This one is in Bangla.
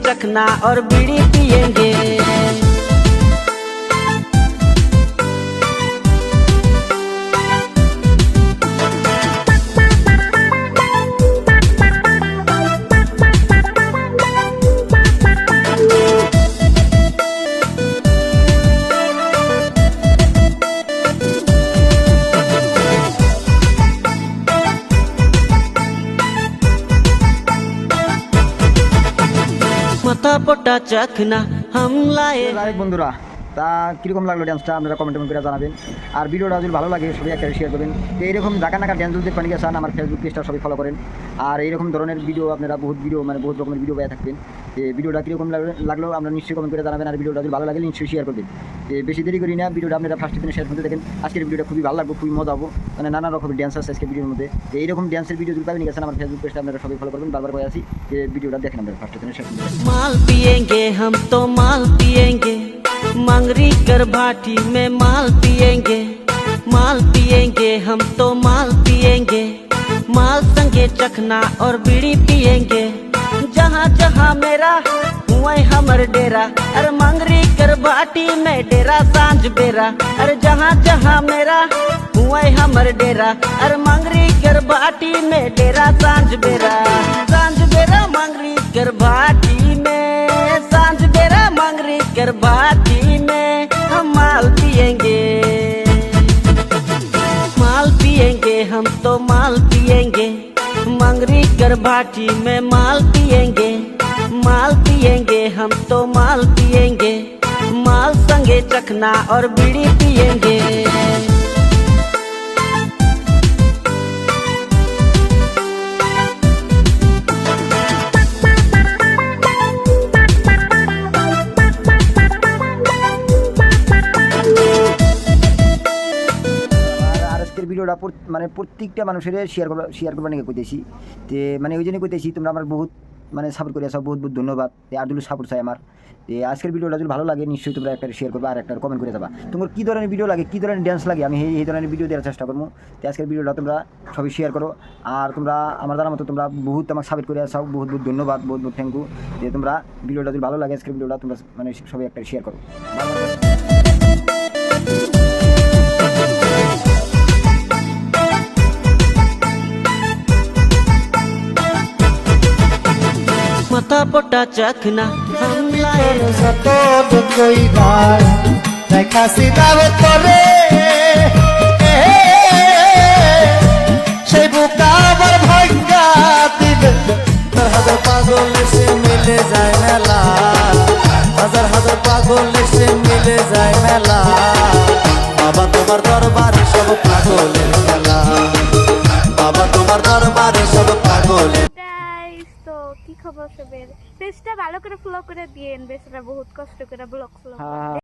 चखना और बीड़ी पिएंगे। মাথা পটা চাখনা হাম লায়ে। বন্ধুরা, তা কীরকম লাগলো ড্যান্সটা আপনারা কমেন্ট করে জানাবেন। আর ভিডিওটা যদি ভালো লাগে সবাই একটা শেয়ার করবেন। তো এইরকম ঢাকা নাকা ড্যান্স যদি দেখতে চান আমার ফেসবুক পেজটা সবাই ফলো করেন। আর এইরকম ধরনের ভিডিও আপনারা বহুত রকমের ভিডিও পেয়ে থাকবেন। তো ভিডিওটা কীরকম লাগলো আপনারা নিশ্চয়ই কমেন্ট করে জানাবেন। আর ভিডিওটা যদি ভালো লাগে নিশ্চয়ই শেয়ার করবেন। তো বেশি দেরি করি না, ভিডিওটা আপনারা ফার্স্ট থেকে শেষ পর্যন্ত দেখেন। আজকের ভিডিওটা খুবই ভালো লাগবে, খুবই মজা হবো। মানে নানা রকমের ড্যান্স আছে আজকের ভিডিওর মধ্যে। তো এইরকম ড্যান্সের ভিডিও যদি পাবেন গেছেন আমার ফেসবুক পেজটা আপনারা সবাই ফলো করবেন। বারবার করে আসি যে ভিডিওটা দেখেন আপনারা ফার্স্ট থেকে শেষ পর্যন্ত। माल पिएंगे हम तो माल पिएंगे, मंगरी कर भाटी में माल पिएंगे। माल पिएंगे हम तो माल पिएंगे, माल संगे चखना और बीड़ी पिएंगे। जहाँ जहाँ मेरा हुए हमर डेरा, अरे मंगरी कर भाटी में डेरा सांझ बेरा। अरे जहाँ जहाँ मेरा हुए हमर डेरा, अरे मंगरी कर भाटी में डेरा सांझ बेरा। सांझ बेरा मंगरी कर भाटी में, सांझ बेरा मंगरी कर भाटी में हम माल पिएंगे। माल पिएंगे हम तो माल पिएंगे, मंगरी कर भाटी में माल पिएंगे। माल पिएंगे हम तो माल पिएंगे, माल संगे चखना और बीड़ी पिएंगे। ভিডিওটা মানে প্রত্যেকটা মানুষের শেয়ার করবার নাকি কইতেছি। তো মানে ওই জন্যই কইতেছি তোমরা আমার বহুত মানে সাপোর্ট করে আসো, বহুত ধন্যবাদ। আর যদি সাপোর্ট চাই আমার আজকের ভিডিওটা যদি ভালো লাগে নিশ্চয়ই তোমরা একটা শেয়ার করবে আর একটা কমেন্ট করে যাবা। তোমার কী ধরনের ভিডিও লাগে, কী ধরনের ড্যান্স লাগে, আমি এই ধরনের ভিডিও দেওয়ার চেষ্টা করবো। তো আজকের ভিডিওটা তোমরা সবাই শেয়ার করো। আর তোমরা আমার জানার মতো তোমরা বহুত আমাকে সাপোর্ট করে আসো, বহুত ধন্যবাদ, বহুত থ্যাংক ইউ। যে তোমরা ভিডিওটা যদি ভালো লাগে আজকের ভিডিওটা তোমরা মানে সবাই একটা শেয়ার করো। माथा पटा चखना हम लाए कोई बार দেখা সিদাব করে সেই বুকা আবার ভাঙ্গা দিবে। হাজার পাগল সে মিলে যায় মেলা, হাজার হাজার পাগল সে মিলে যায় মেলা। বাবা তোমার দরবারে সব পাগলের খেলা, বাবা তোমার দরবারে সব পাগলের। তো কি খবর সবের, পেজটা ভালো করে ফলো করে দিয়েন, বেচারা বহুত কষ্ট করে ব্লগ ফলো।